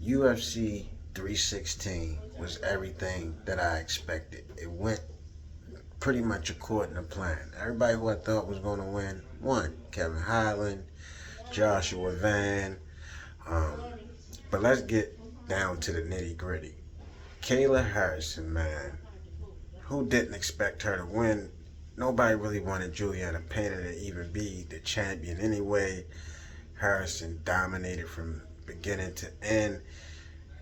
UFC 316 was everything that I expected. It went pretty much according to plan. Everybody who I thought was going to win won. Kevin Highland, Joshua Van. Um, but let's get down to the nitty gritty. Kayla Harrison, man. Who didn't expect her to win? Nobody really wanted Juliana Pena to even be the champion anyway. Harrison dominated from beginning to end.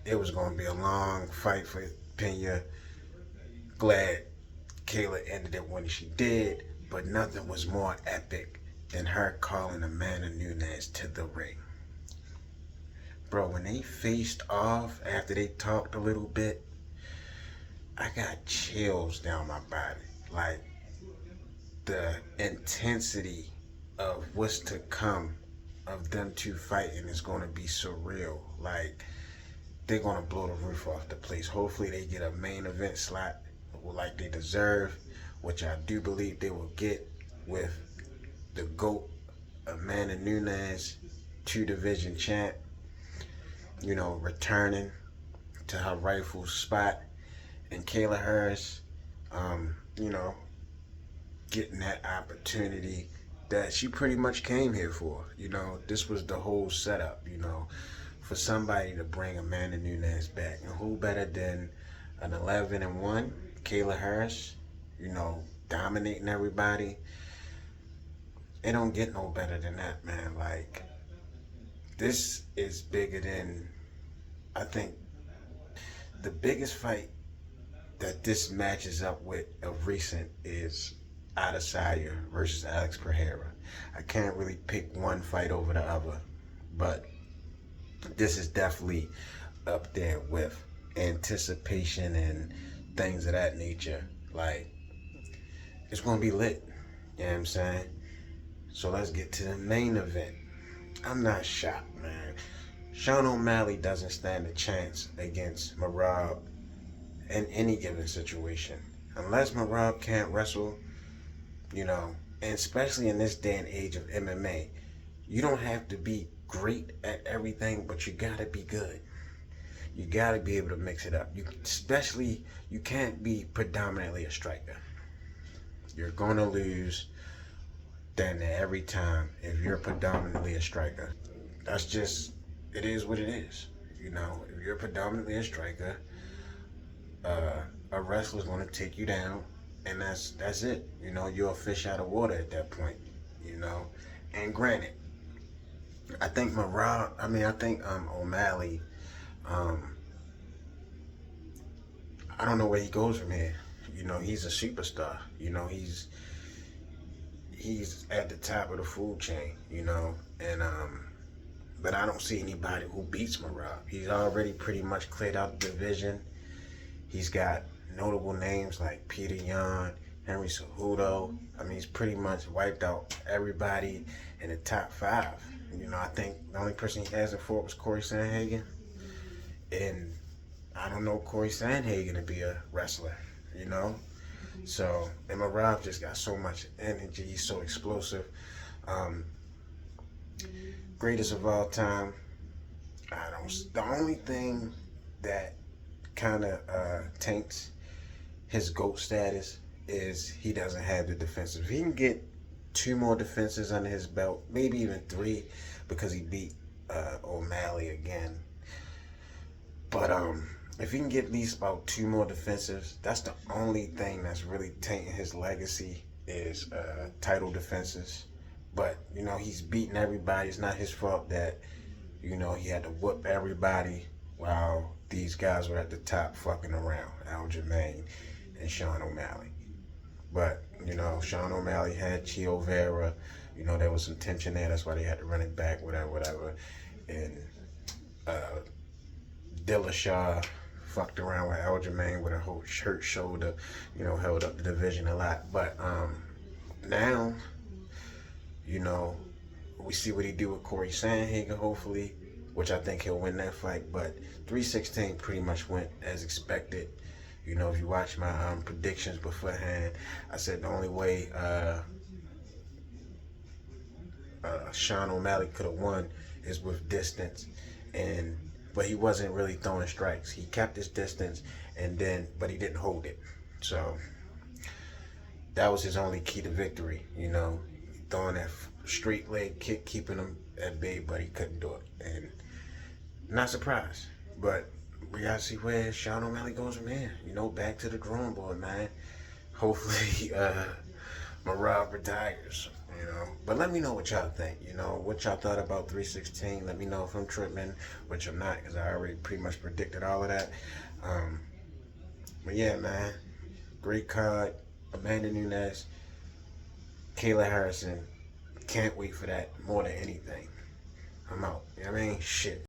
It was going to be a long fight for Pena. Glad Kayla ended it when she did, but nothing was more epic than her calling Amanda Nunez to the ring. Bro, when they faced off after they talked a little bit, I got chills down my body. Like, the intensity of what's to come of them two fighting is going to be surreal. Like, they're going to blow the roof off the place. Hopefully they get a main event slot like they deserve, which I do believe they will get with the GOAT, Amanda Nunez, two-division champ, returning to her rightful spot. And Kayla Harris, getting that opportunity that she pretty much came here for. This was the whole setup, for somebody to bring Amanda Nunez back. And who better than an 11-1 Kayla Harris, dominating everybody. It don't get no better than that, man. Like, this is bigger than, I think, the biggest fight that this matches up with of recent is Adesanya versus Alex Pereira. I can't really pick one fight over the other, but this is definitely up there with anticipation and things of that nature. Like, it's going to be lit. You know what I'm saying? So let's get to the main event. I'm not shocked, man. Sean O'Malley doesn't stand a chance against Merab in any given situation. Unless Merab can't wrestle, and especially in this day and age of MMA, you don't have to be great at everything, but you gotta be good. You gotta be able to mix it up. You can't be predominantly a striker. You're gonna lose damn near every time if you're predominantly a striker. That's just, it is what it is. If you're predominantly a striker, a wrestler's gonna take you down, and that's it. You're a fish out of water at that point. And granted, I think O'Malley, I don't know where he goes from here. He's a superstar. He's at the top of the food chain, and but I don't see anybody who beats Merab. He's already pretty much cleared out the division. He's got notable names like Peter Yan, Henry Cejudo. He's pretty much wiped out everybody in the top 5. I think the only person he hasn't fought was Corey Sandhagen. And I don't know Corey Sandhagen to be a wrestler, So, and Merab just got so much energy. He's so explosive. Greatest of all time. The only thing that kind of taints his GOAT status is he doesn't have the defensive. He can get 2 more defenses under his belt, maybe even 3, because he beat O'Malley again. But if he can get at least about 2 more defensives, that's the only thing that's really tainting his legacy is title defenses. But, he's beating everybody. It's not his fault that, he had to whoop everybody while these guys were at the top fucking around. Aljamain and Sean O'Malley. But, Sean O'Malley had Chio Vera. There was some tension there. That's why they had to run it back, whatever. And Dillashaw fucked around with Aljamain with a whole shirt shoulder, held up the division a lot. But now, we see what he do with Corey Sandhagen, hopefully, which I think he'll win that fight. But 316 pretty much went as expected. If you watch my predictions beforehand, I said the only way Sean O'Malley could have won is with distance. And but he wasn't really throwing strikes. He kept his distance, but he didn't hold it. So that was his only key to victory. Throwing that straight leg kick, keeping him at bay, but he couldn't do it. And not surprised, but we gotta see where Sean O'Malley goes from here. Back to the drawing board, man. Hopefully, Marab retires. But let me know what y'all think. What y'all thought about 316. Let me know if I'm tripping, which I'm not, because I already pretty much predicted all of that. But yeah, man, great card. Amanda Nunez, Kayla Harrison. Can't wait for that more than anything. I'm out. You know what I mean? Shit.